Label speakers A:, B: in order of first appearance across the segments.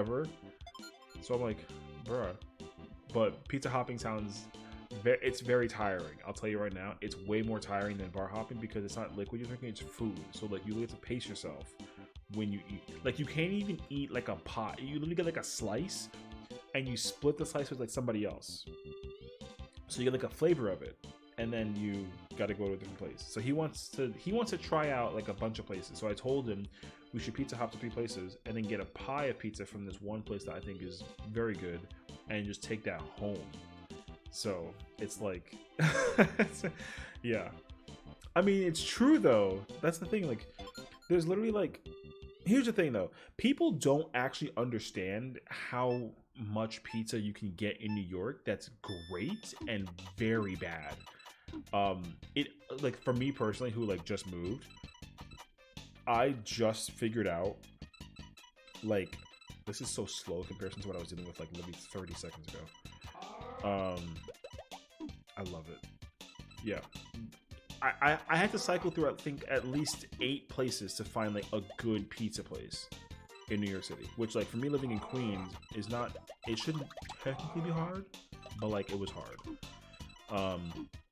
A: ever. So I'm like, bruh. But pizza hopping sounds, it's very tiring. I'll tell you right now, it's way more tiring than bar hopping because it's not liquid you're drinking, it's food. So like you have to pace yourself when you eat. Like you can't even eat like a pot. You literally get like a slice and you split the slice with like somebody else. So you get like a flavor of it. And then you got to go to a different place. So he wants to try out like a bunch of places. So I told him we should pizza hop to 3 places and then get a pie of pizza from this one place that I think is very good and just take that home. So it's like, yeah. I mean, it's true though. That's the thing. Like, there's literally like, here's the thing though. People don't actually understand how much pizza you can get in New York that's great and very bad. It like for me personally, who like just moved, I just figured out like this is so slow in comparison to what I was dealing with like literally 30 seconds ago. I love it. Yeah. I had to cycle through I think at least 8 places to find like a good pizza place in New York City, which like for me living in Queens is not, it shouldn't technically be hard, but like it was hard.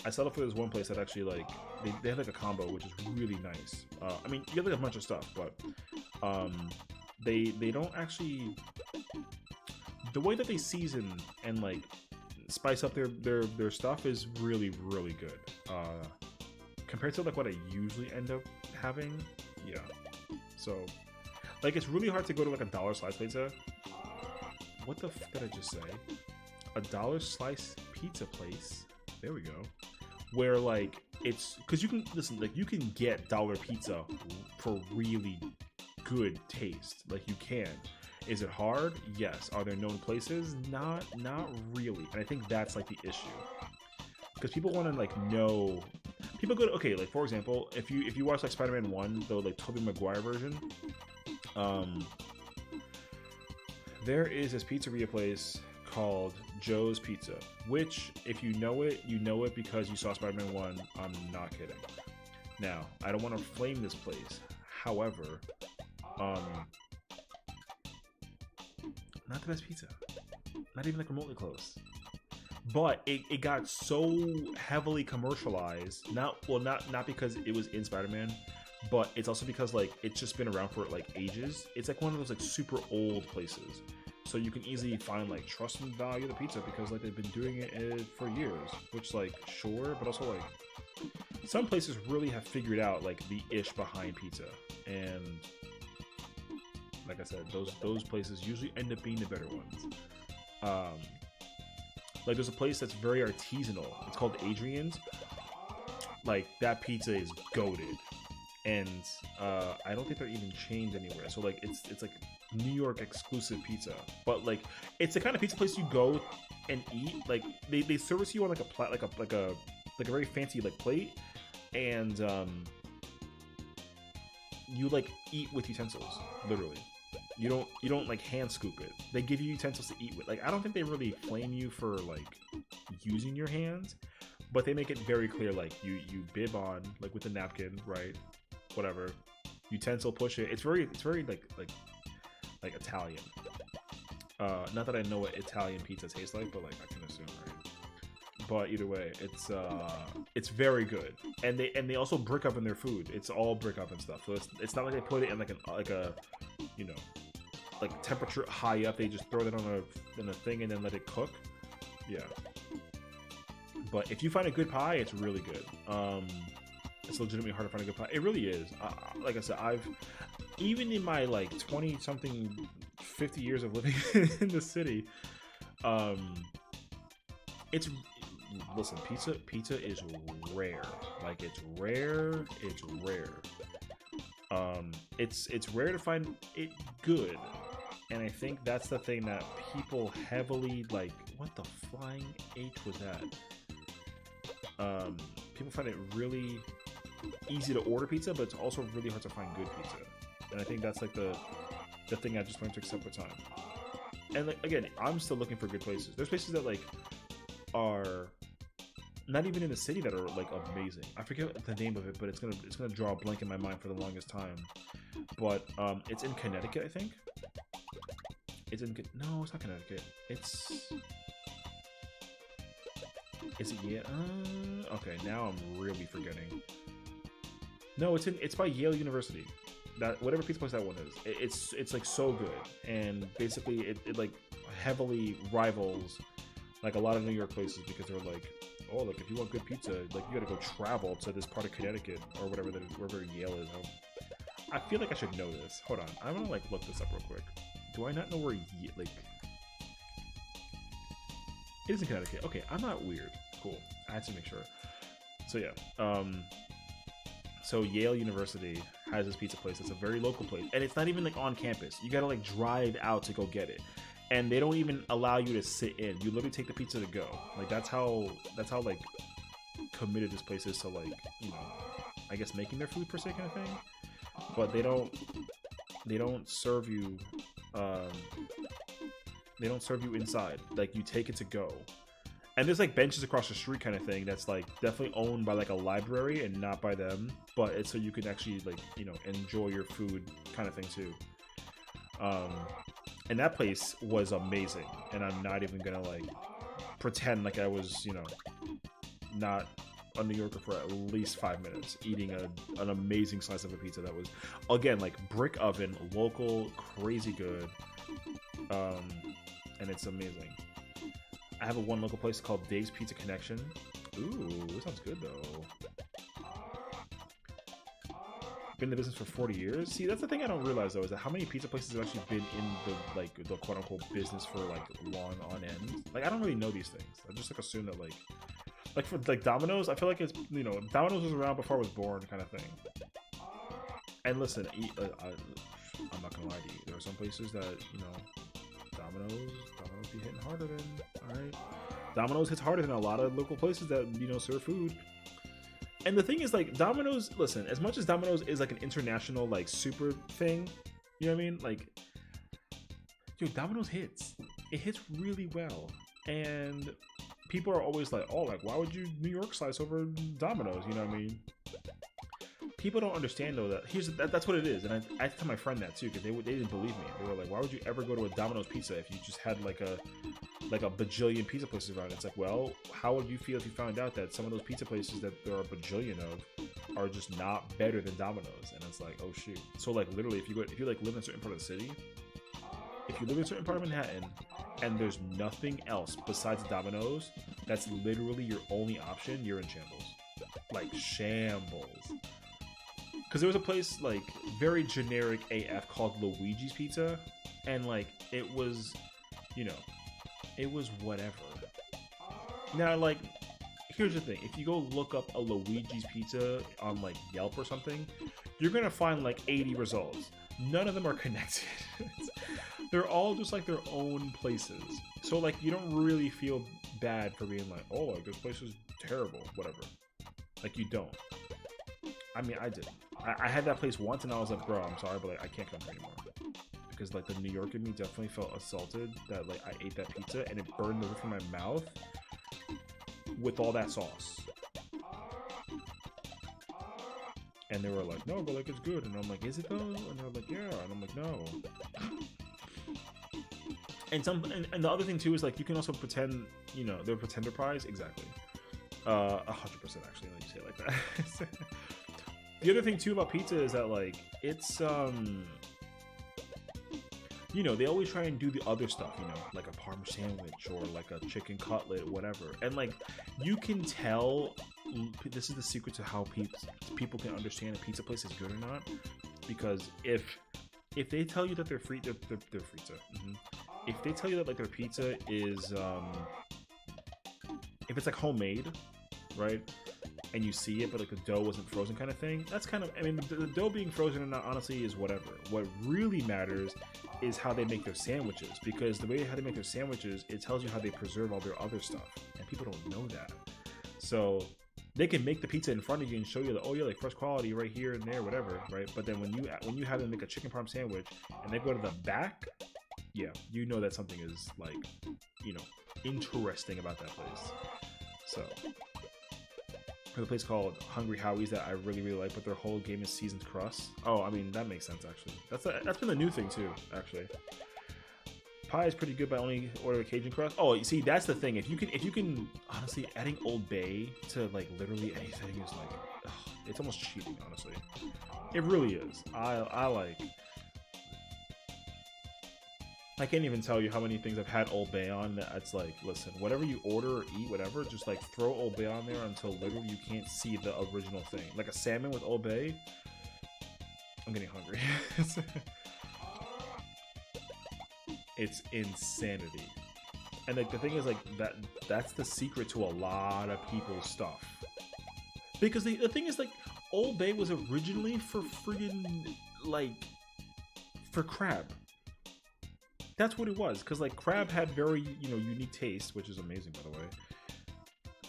A: I settled for this one place that actually like they have like a combo which is really nice. I mean you get like a bunch of stuff, but they don't actually, the way that they season and like spice up their stuff is really good compared to like what I usually end up having. Yeah, so like it's really hard to go to like a dollar slice pizza. What the f did I just say? A dollar slice pizza place. There we go. Where like it's because you can listen, like you can get dollar pizza for really good taste. Like you can. Is it hard? Yes. Are there known places? Not really. And I think that's like the issue. Because people want to like know. People go to, okay, like for example, if you watch like Spider-Man 1, the like Tobey Maguire version, there is this pizzeria place called Joe's Pizza, which if you know it because you saw Spider-Man 1. I'm not kidding. Now, I don't want to flame this place. However, not the best pizza. Not even like remotely close. But it got so heavily commercialized. Not because it was in Spider-Man, but it's also because like it's just been around for like ages. It's like one of those like super old places. So you can easily find like trust and value the pizza because like they've been doing it for years. Which like sure, but also like some places really have figured out like the ish behind pizza. And like I said, those places usually end up being the better ones. Like there's a place that's very artisanal. It's called Adrian's. Like that pizza is goated, and I don't think they're even chained anywhere. So like it's like New York exclusive pizza, but like it's the kind of pizza place you go and eat. Like they service you on like a plat, like a very fancy like plate, and you like eat with utensils, literally. You don't like hand scoop it. They give you utensils to eat with. Like I don't think they really flame you for like using your hands, but they make it very clear like you bib on like with a napkin, right? Whatever. Utensil, push it. It's very like Italian. Not that I know what Italian pizza tastes like, but like I can assume, right? But either way, it's very good. And they also brick oven their food. It's all brick oven stuff. So it's not like they put it in like a you know, like temperature high up. They just throw it on a thing and then let it cook. Yeah. But if you find a good pie, it's really good. It's legitimately hard to find a good pie. It really is. Like I said, I've even in my like 20 something 50 years of living in the city, it's listen, pizza is rare. Like it's rare. It's rare to find it good, and I think that's the thing that people heavily like. What the flying H was that? People find it really easy to order pizza, but it's also really hard to find good pizza, and I think that's like the thing I just learned to accept with time. And like again, I'm still looking for good places. There's places that like are not even in the city that are like amazing. I forget the name of it, but it's gonna draw a blank in my mind for the longest time. But it's in Connecticut, I think. It's in no, it's not Connecticut. It's is it Yale? Okay, now I'm really forgetting. No, it's by Yale University. That whatever pizza place that one is, it's like so good, and basically it like heavily rivals like a lot of New York places because they're like, oh, like if you want good pizza, like you got to go travel to this part of Connecticut or whatever wherever Yale is. I feel like I should know this. Hold on, I'm gonna like look this up real quick. Do I not know where like it is in Connecticut? Okay, I'm not weird. Cool. I had to make sure. So yeah, so Yale University has this pizza place. It's a very local place, and it's not even like on campus. You gotta like drive out to go get it, and they don't even allow you to sit in. You literally take the pizza to go. Like that's how like committed this place is to like, you know, I guess making their food per se kind of thing. But they don't serve you. They don't serve you inside. Like you take it to go. And there's like benches across the street kind of thing that's like definitely owned by like a library and not by them, but it's so you can actually like, you know, enjoy your food kind of thing too. And that place was amazing, and I'm not even gonna like pretend like I was, you know, not a New Yorker for at least 5 minutes eating an amazing slice of a pizza that was, again, like brick oven, local, crazy good, and it's amazing. I have one local place called Dave's Pizza Connection. Ooh, this sounds good though. Been in the business for 40 years. See, that's the thing I don't realize though, is that how many pizza places have actually been in the quote unquote business for like long on end. Like I don't really know these things. I just like assume that like for like Domino's, I feel like it's, you know, Domino's was around before I was born kind of thing. And listen, I'm not gonna lie to you. There are some places that, you know, Domino's be hitting harder than, alright. Domino's hits harder than a lot of local places that, you know, serve food. And the thing is, like, Domino's, listen, as much as Domino's is like an international, like, super thing, you know what I mean? Like, dude, Domino's hits. It hits really well. And people are always like, oh, like, why would you New York slice over Domino's? You know what I mean? People don't understand though that that's what it is, and I tell my friend that too because they didn't believe me. They were like, "Why would you ever go to a Domino's pizza if you just had like a bajillion pizza places around?" It's like, well, how would you feel if you found out that some of those pizza places that there are a bajillion of are just not better than Domino's? And it's like, oh shoot. So like literally, if you like live in a certain part of the city, if you live in a certain part of Manhattan, and there's nothing else besides Domino's, that's literally your only option. You're in shambles, like shambles. Because there was a place, like, very generic AF called Luigi's Pizza, and, like, it was, you know, it was whatever. Now, like, here's the thing. If you go look up a Luigi's Pizza on, like, Yelp or something, you're going to find, like, 80 results. None of them are connected. They're all just, like, their own places. So, like, you don't really feel bad for being like, oh, like, this place is terrible, whatever. Like, you don't. I mean, I did. I had that place once, and I was like, bro, I'm sorry, but like, I can't come here anymore. Because like the New York in me definitely felt assaulted that like I ate that pizza and it burned the roof of my mouth with all that sauce. And they were like, no, but like it's good. And I'm like, is it though? And they're like, yeah. And I'm like, no. And the other thing too is like you can also pretend, you know, they're pretender pies. Exactly. 100% actually, when you say it like that. The other thing too about pizza is that like it's you know, they always try and do the other stuff, you know, like a parm sandwich or like a chicken cutlet, whatever. And like you can tell, this is the secret to how people can understand a pizza place is good or not, because if they tell you that their pizza, if they tell you that like their pizza is if it's like homemade, right? And you see it, but like the dough wasn't frozen kind of thing. That's kind of, I mean, the dough being frozen or not, honestly, is whatever. What really matters is how they make their sandwiches, because the way how they make their sandwiches, it tells you how they preserve all their other stuff, and people don't know that. So they can make the pizza in front of you and show you that, oh yeah, like fresh quality right here and there, whatever, right? But then when you have them make a chicken parm sandwich and they go to the back, yeah, you know that something is like, you know, interesting about that place. So. There's a place called Hungry Howie's that I really, really like, but their whole game is seasoned crust. Oh, I mean, that makes sense, actually. That's been the new thing, too, actually. pie is pretty good, but I only order a Cajun crust. Oh, you see, that's the thing. If you can, honestly, adding Old Bay to like literally anything is like, ugh, it's almost cheating. Honestly, it really is. I can't even tell you how many things I've had Old Bay on. It's like, listen, whatever you order or eat, whatever, just like throw Old Bay on there until literally you can't see the original thing. Like a salmon with Old Bay. I'm getting hungry. It's insanity. And like the thing is like that's the secret to a lot of people's stuff. Because the thing is like Old Bay was originally for friggin' like for crab. That's what it was, because like crab had very, you know, unique taste, which is amazing by the way.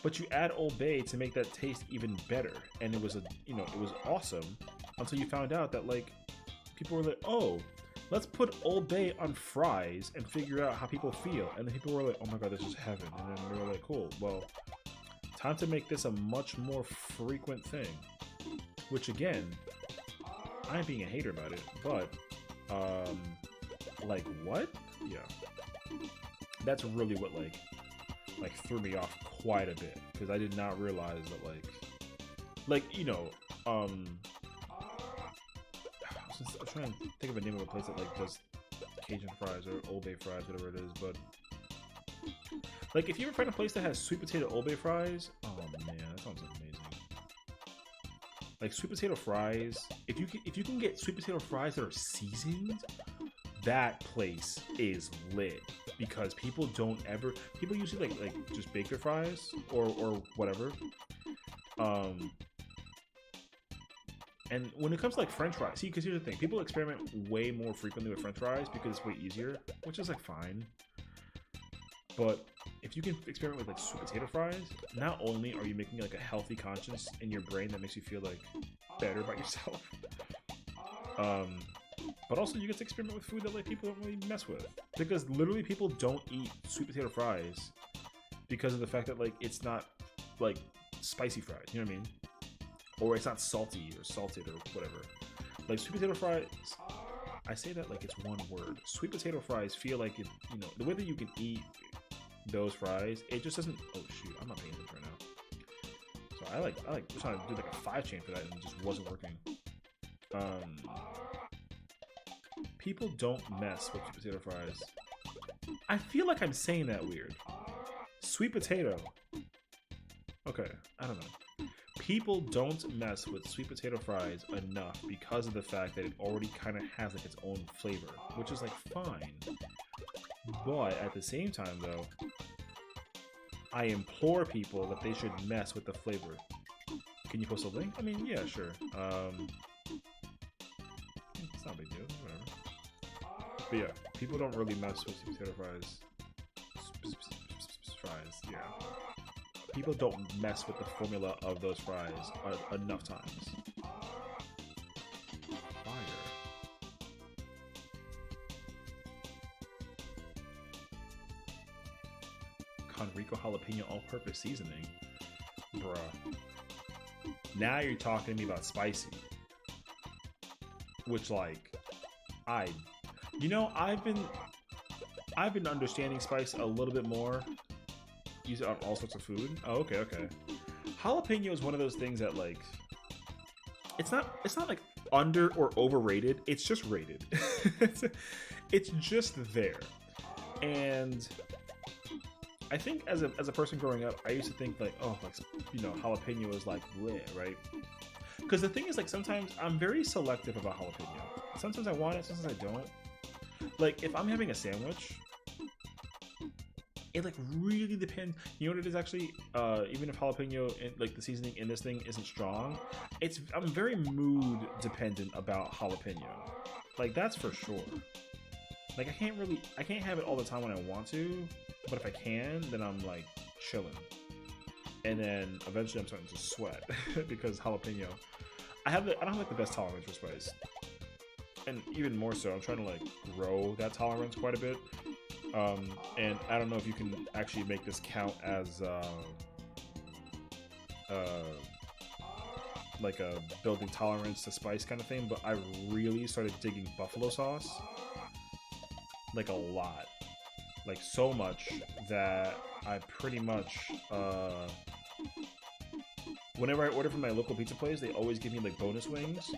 A: But you add Old Bay to make that taste even better, and it was a, you know, it was awesome until you found out that like people were like, oh, let's put Old Bay on fries and figure out how people feel, and then people were like, oh my god, this is heaven, and then they were like, cool, well, time to make this a much more frequent thing. Which again, I ain't being a hater about it, but like what? Yeah, that's really what like threw me off quite a bit, because I did not realize that like you know I'm trying to think of a name of a place that like does Cajun fries or Old Bay fries, whatever it is, but like if you ever find a place that has sweet potato Old Bay fries, oh man, that sounds amazing. Like sweet potato fries, if you can get sweet potato fries that are seasoned, that place is lit, because people usually like just bake their fries or whatever. And when it comes to like French fries, see, because here's the thing, people experiment way more frequently with French fries because it's way easier, which is like fine. But if you can experiment with like sweet potato fries, not only are you making like a healthy conscience in your brain that makes you feel like better about yourself, but also you get to experiment with food that like people don't really mess with, because literally people don't eat sweet potato fries because of the fact that like it's not like spicy fries, you know what I mean? Or it's not salty or salted or whatever. Like sweet potato fries, I say that like it's one word. Sweet potato fries feel like it, you know, the way that you can eat those fries, it just doesn't. Oh shoot, I'm not paying attention right now. So I like trying to do like a 5-chain for that, and it just wasn't working. People don't mess with sweet potato fries. I feel like I'm saying that weird. Sweet potato. Okay, I don't know. People don't mess with sweet potato fries enough because of the fact that it already kind of has like its own flavor, which is like fine. But at the same time though, I implore people that they should mess with the flavor. Can you post a link? I mean, yeah, sure. It's not a big deal, whatever. But yeah, people don't really mess with sweet potato fries. Yeah. People don't mess with the formula of those fries enough times. Fire. Conrico jalapeno all-purpose seasoning. Bruh. Now you're talking to me about spicy. Which, like, you know, I've been understanding spice a little bit more. Use it on all sorts of food. Oh, okay. Jalapeno is one of those things that like, it's not like under or overrated. It's just rated. it's just there. And I think as a person growing up, I used to think like, oh, like, you know, jalapeno is like lit, right? Because the thing is like sometimes I'm very selective about jalapeno. Sometimes I want it, sometimes I don't. Like if I'm having a sandwich, it like really depends. You know what it is actually? Even if jalapeno, like the seasoning in this thing isn't strong, I'm very mood dependent about jalapeno. Like that's for sure. Like I can't have it all the time when I want to, but if I can, then I'm like chilling. And then eventually I'm starting to sweat because jalapeno. I don't have like the best tolerance for spice, and even more so, I'm trying to like grow that tolerance quite a bit. And I don't know if you can actually make this count as like a building tolerance to spice kind of thing, but I really started digging buffalo sauce like a lot. like so much that I pretty much whenever I order from my local pizza place, they always give me like bonus wings,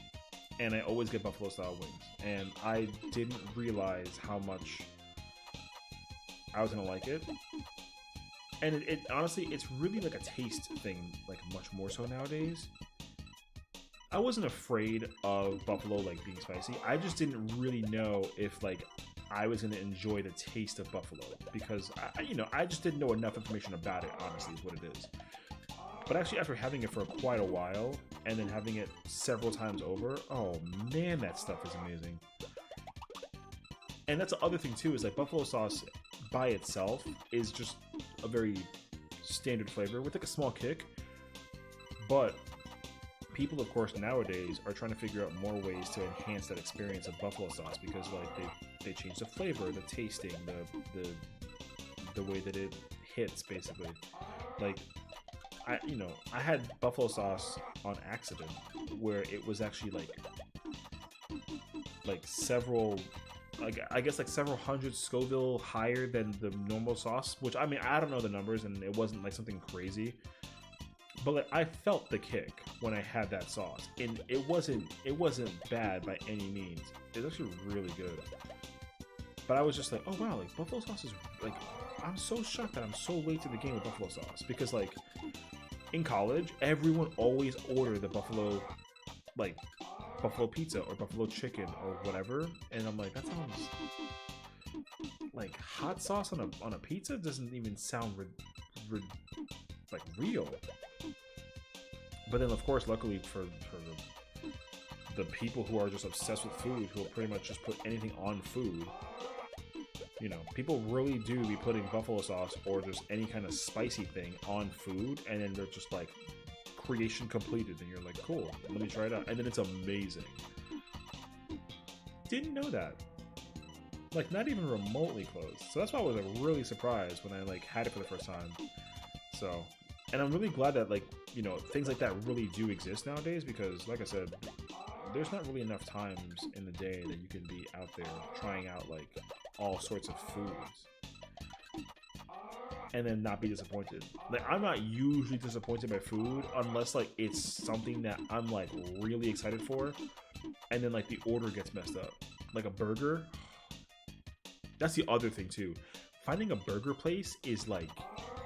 A: and I always get buffalo style wings. And I didn't realize how much I was gonna like it. And it honestly, it's really like a taste thing, like much more so nowadays. I wasn't afraid of buffalo like being spicy. I just didn't really know if like I was gonna enjoy the taste of buffalo, because I just didn't know enough information about it. Honestly, is what it is. But actually, after having it for quite a while and then having it several times over, oh man, that stuff is amazing. And that's the other thing too, is like buffalo sauce by itself is just a very standard flavor with like a small kick, but people, of course, nowadays are trying to figure out more ways to enhance that experience of buffalo sauce, because like they change the flavor, the tasting, the way that it hits, basically. Like I had buffalo sauce on accident, where it was actually like several, like I guess like several hundred Scoville higher than the normal sauce, which I mean I don't know the numbers, and it wasn't like something crazy. But like, I felt the kick when I had that sauce, and it wasn't bad by any means. It was actually really good. But I was just like, oh wow, like buffalo sauce is like, I'm so shocked that I'm so late to the game with buffalo sauce, because like in college, everyone always ordered the buffalo pizza or buffalo chicken or whatever, and I'm like, that sounds like hot sauce on a pizza doesn't even sound like real. But then, of course, luckily for the people who are just obsessed with food, who will pretty much just put anything on food, you know, people really do be putting buffalo sauce or just any kind of spicy thing on food, and then they're just like, creation completed, and you're like, cool, let me try it out, and then it's amazing. Didn't know that. Like, not even remotely close. So that's why I was like really surprised when I like had it for the first time. So, and I'm really glad that, like, you know, things like that really do exist nowadays, because like I said, there's not really enough times in the day that you can be out there trying out like all sorts of foods and then not be disappointed. Like, I'm not usually disappointed by food unless like it's something that I'm like really excited for, and then like the order gets messed up. Like a burger, that's the other thing too. Finding a burger place is like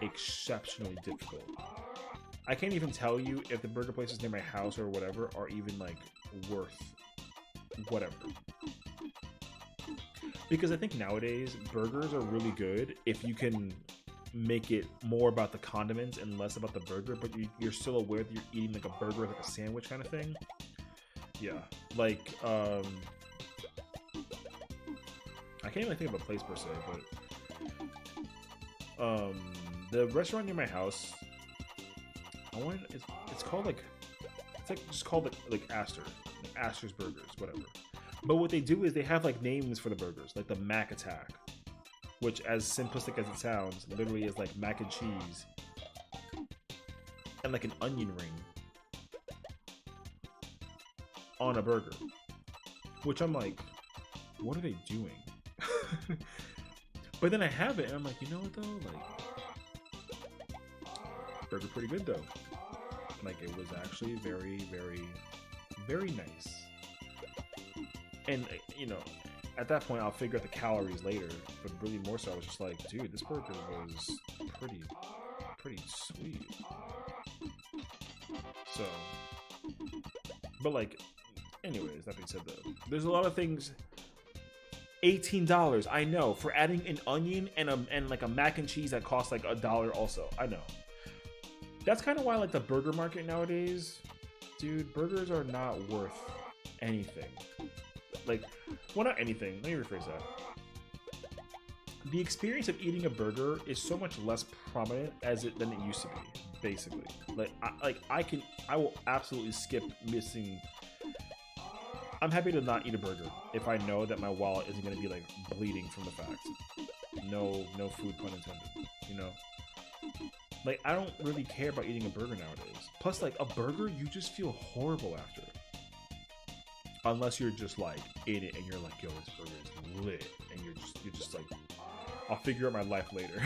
A: exceptionally difficult. I can't even tell you if the burger places near my house or whatever are even like worth whatever. Because I think nowadays burgers are really good if you can make it more about the condiments and less about the burger, but you're still aware that you're eating like a burger, like a sandwich kind of thing. Yeah, like I can't even think of a place per se, but the restaurant near my house, it's called like, it's like just called like Astor's Burgers, whatever. But what they do is they have like names for the burgers, like the Mac Attack, which, as simplistic as it sounds, literally is like mac and cheese and like an onion ring on a burger. Which I'm like, what are they doing? But then I have it and I'm like, you know what though? Like, burger pretty good though. Like, it was actually very, very, very nice. And, you know, at that point I'll figure out the calories later, but really more so I was just like, dude, this burger was pretty sweet. So, but like, anyways, that being said though, there's a lot of things. $18, I know, for adding an onion and like a mac and cheese that costs like $1 also. I know. That's kind of why, like, the burger market nowadays, dude, burgers are not worth anything. Like, well, not anything. Let me rephrase that. The experience of eating a burger is so much less prominent than it used to be, basically. Like, I will absolutely skip missing. I'm happy to not eat a burger if I know that my wallet isn't going to be like bleeding from the fact. No food pun intended, you know? Like, I don't really care about eating a burger nowadays. Plus, like, a burger, you just feel horrible after. Unless you're just like in it and you're like, yo, this burger is lit, and you're just like I'll figure out my life later.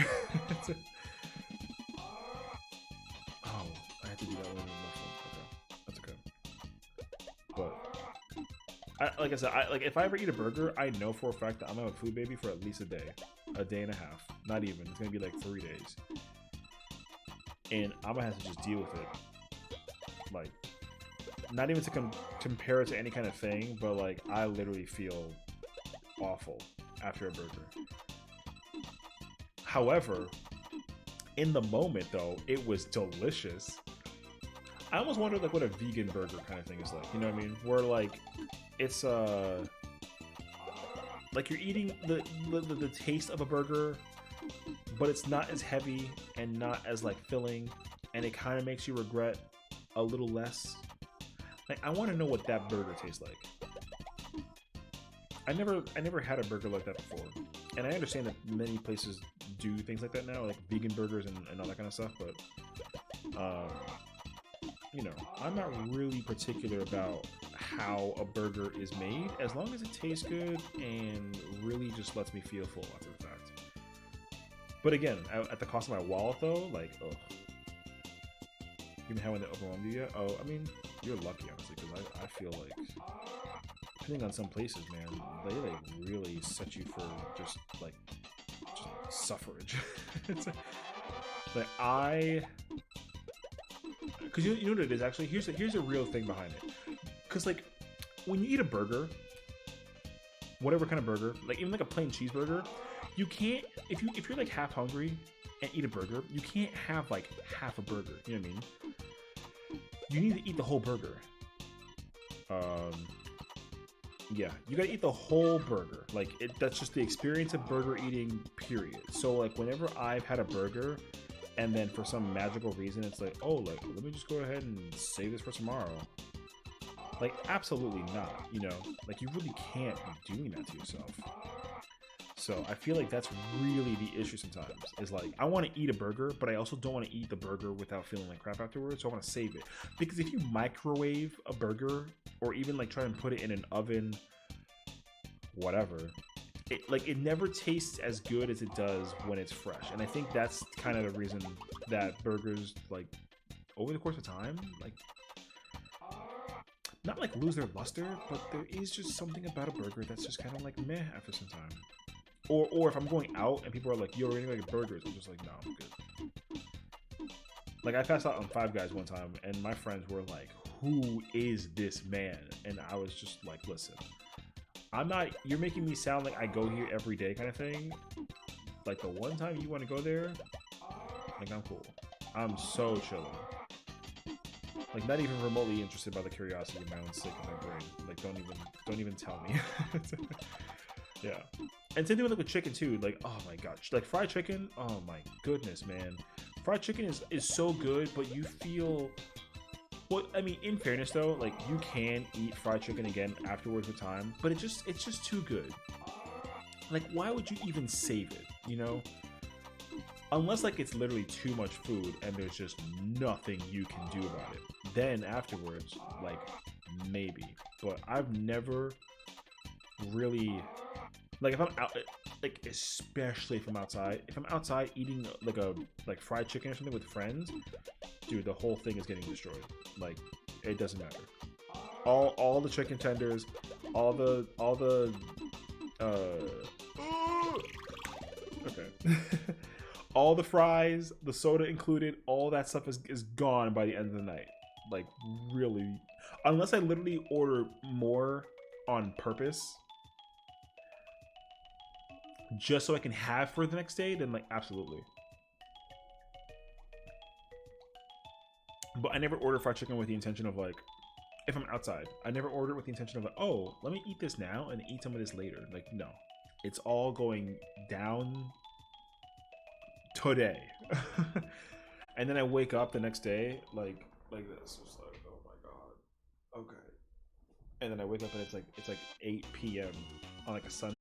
A: Oh, I had to do that one. Okay, that's okay. But like I said, like if I ever eat a burger, I know for a fact that I'm gonna have a food baby for at least a day and a half. Not even. It's gonna be like 3 days, and I'm gonna have to just deal with it. Like, not even to compare it to any kind of thing, but like I literally feel awful after a burger. However, in the moment though, it was delicious. I almost wonder like what a vegan burger kind of thing is like. You know what I mean? Where like it's like you're eating the taste of a burger, but it's not as heavy and not as like filling, and it kind of makes you regret a little less. Like I want to know what that burger tastes like. I never had a burger like that before, and I understand that many places do things like that now, like vegan burgers and all that kind of stuff. But you know, I'm not really particular about how a burger is made, as long as it tastes good and really just lets me feel full after the fact. But again, at the cost of my wallet though, like, ugh. You haven't overwhelmed you yet? Oh, I mean, you're lucky honestly, because I feel like, depending on some places, man, they like really set you for just suffrage. It's like because you know what it is actually. Here's a real thing behind it. Because like when you eat a burger, whatever kind of burger, like even like a plain cheeseburger, you can't if you're like half hungry and eat a burger, you can't have like half a burger. You know what I mean? You need to eat the whole burger. Yeah, you gotta eat the whole burger. Like that's just the experience of burger eating, period. So like whenever I've had a burger and then for some magical reason it's like, oh, like let me just go ahead and save this for tomorrow. Like absolutely not, you know? Like you really can't be doing that to yourself. So I feel like that's really the issue sometimes, is like I want to eat a burger, but I also don't want to eat the burger without feeling like crap afterwards, so I want to save it. Because if you microwave a burger or even like try and put it in an oven, whatever, it never tastes as good as it does when it's fresh. And I think that's kind of the reason that burgers, like over the course of time, like not like lose their luster, but there is just something about a burger that's just kind of like meh after some time. Or if I'm going out and people are like, yo, we're eating like burgers, I'm just like, no, I'm good. Like I passed out on Five Guys one time and my friends were like, who is this man? And I was just like, listen, you're making me sound like I go here every day kind of thing. Like the one time you want to go there, like I'm cool. I'm so chilling. Like not even remotely interested by the curiosity of my own sake in my brain. Like don't even tell me. Yeah. And same thing with like chicken too. Like, oh my gosh, like fried chicken. Oh my goodness, man. Fried chicken is so good, but you feel. Well, I mean, in fairness though, like you can eat fried chicken again afterwards with time, but it's just too good. Like, why would you even save it? You know, unless like it's literally too much food and there's just nothing you can do about it. Then afterwards, like maybe. But I've never really. Like if I'm out, like especially if I'm outside, eating like fried chicken or something with friends, dude, the whole thing is getting destroyed. Like it doesn't matter. All the chicken tenders, all the okay, all the fries, the soda included, all that stuff is gone by the end of the night. Like really, unless I literally order more on purpose. Just so I can have for the next day, then like absolutely. But I never order fried chicken with the intention of like, if I'm outside, I never order with the intention of like, oh, let me eat this now and eat some of this later. Like no, it's all going down today. And then I wake up the next day like this, just like, oh my god, okay. And then I wake up and it's like 8 p.m. on like a Sunday.